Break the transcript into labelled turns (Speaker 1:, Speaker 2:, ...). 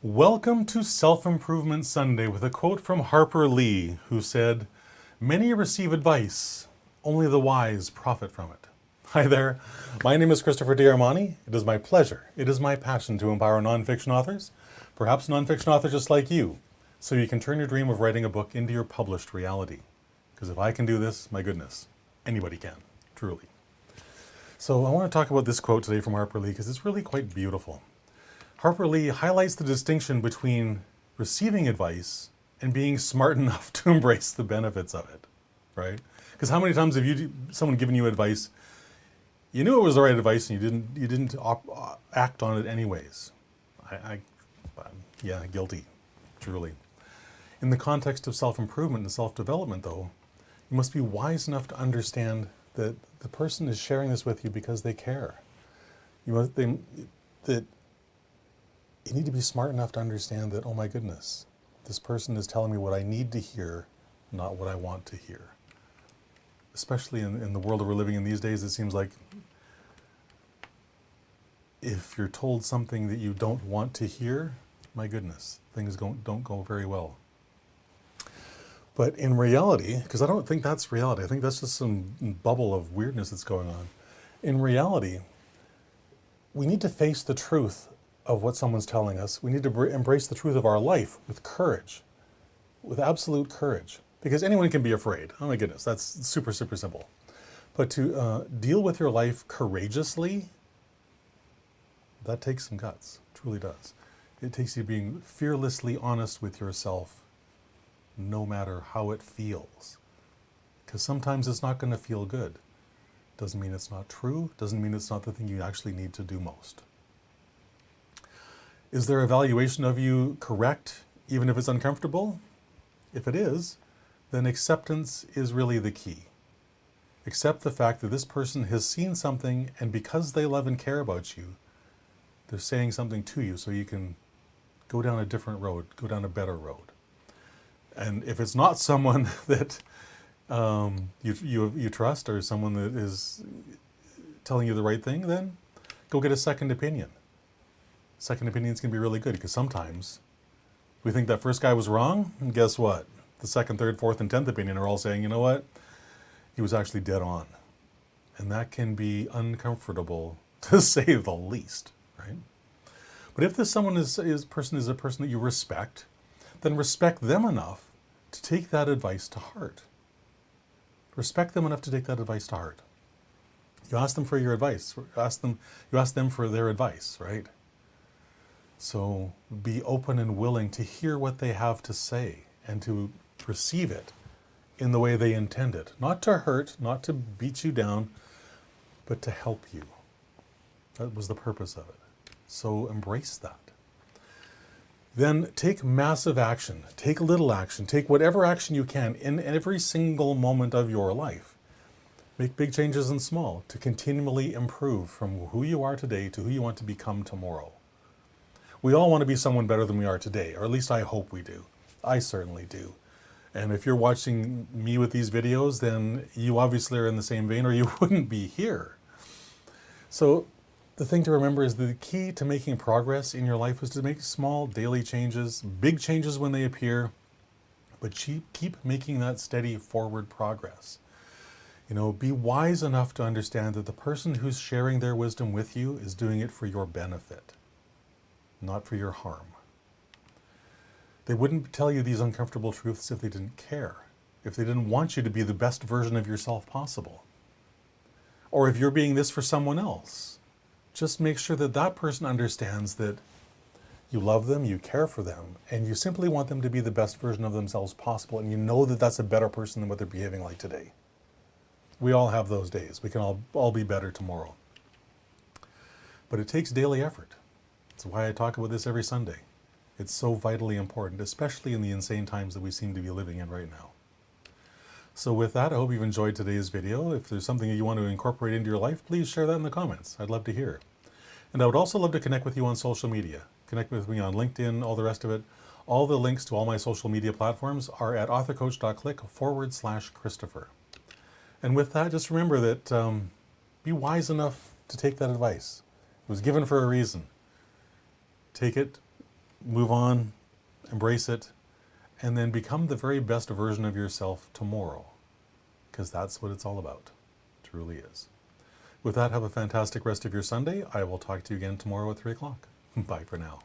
Speaker 1: Welcome to Self-Improvement Sunday with a quote from Harper Lee, who said, "Many receive advice, only the wise profit from it." Hi there, my name is Christopher D'Armani. It is my pleasure, it is my passion to empower nonfiction authors, perhaps nonfiction authors just like you, so you can turn your dream of writing a book into your published reality. Because if I can do this, my goodness, anybody can, truly. So I want to talk about this quote today from Harper Lee because it's really quite beautiful. Harper Lee highlights the distinction between receiving advice and being smart enough to embrace the benefits of it, right? Because how many times have someone given you advice, you knew it was the right advice and you didn't act on it anyways? Yeah, guilty, truly. In the context of self-improvement and self-development, though, you must be wise enough to understand that the person is sharing this with you because they care. You need to be smart enough to understand that, oh my goodness, this person is telling me what I need to hear, not what I want to hear. Especially in the world that we're living in these days, it seems like if you're told something that you don't want to hear, my goodness, things don't go very well. But in reality, because I don't think that's reality, I think that's just some bubble of weirdness that's going on. In reality, we need to face the truth of what someone's telling us. We need to embrace the truth of our life with courage, with absolute courage, because anyone can be afraid. Oh my goodness, that's super, super simple. But to deal with your life courageously, that takes some guts, truly does. It takes you being fearlessly honest with yourself, no matter how it feels. Because sometimes it's not going to feel good. Doesn't mean it's not true, doesn't mean it's not the thing you actually need to do most. Is their evaluation of you correct, even if it's uncomfortable? If it is, then acceptance is really the key. Accept the fact that this person has seen something, and because they love and care about you, they're saying something to you so you can go down a different road, go down a better road. And if it's not someone that you trust or someone that is telling you the right thing, then go get a second opinion. Second opinions can be really good because sometimes we think that first guy was wrong, and guess what? The second, third, fourth, and 10th opinion are all saying, you know what? He was actually dead on. And that can be uncomfortable, to say the least, right? But if this person is a person that you respect, then respect them enough to take that advice to heart. Respect them enough to take that advice to heart. You ask them for your advice. You ask them for their advice, right? So be open and willing to hear what they have to say and to receive it in the way they intend it. Not to hurt, not to beat you down, but to help you. That was the purpose of it. So embrace that. Then take massive action. Take little action. Take whatever action you can in every single moment of your life. Make big changes and small to continually improve from who you are today to who you want to become tomorrow. We all want to be someone better than we are today, or at least I hope we do. I certainly do. And if you're watching me with these videos, then you obviously are in the same vein or you wouldn't be here. So the thing to remember is the key to making progress in your life is to make small daily changes, big changes when they appear, but keep making that steady forward progress. Be wise enough to understand that the person who's sharing their wisdom with you is doing it for your benefit, not for your harm. They wouldn't tell you these uncomfortable truths if they didn't care, if they didn't want you to be the best version of yourself possible. Or if you're being this for someone else, just make sure that that person understands that you love them, you care for them, and you simply want them to be the best version of themselves possible, and you know that that's a better person than what they're behaving like today. We all have those days. We can all be better tomorrow. But it takes daily effort. That's why I talk about this every Sunday. It's so vitally important, especially in the insane times that we seem to be living in right now. So with that, I hope you've enjoyed today's video. If there's something that you want to incorporate into your life, please share that in the comments. I'd love to hear it. And I would also love to connect with you on social media. Connect with me on LinkedIn, all the rest of it. All the links to all my social media platforms are at authorcoach.click/Christopher. And with that, just remember that be wise enough to take that advice. It was given for a reason. Take it, move on, embrace it, and then become the very best version of yourself tomorrow. Because that's what it's all about. It truly is. With that, have a fantastic rest of your Sunday. I will talk to you again tomorrow at 3 o'clock. Bye for now.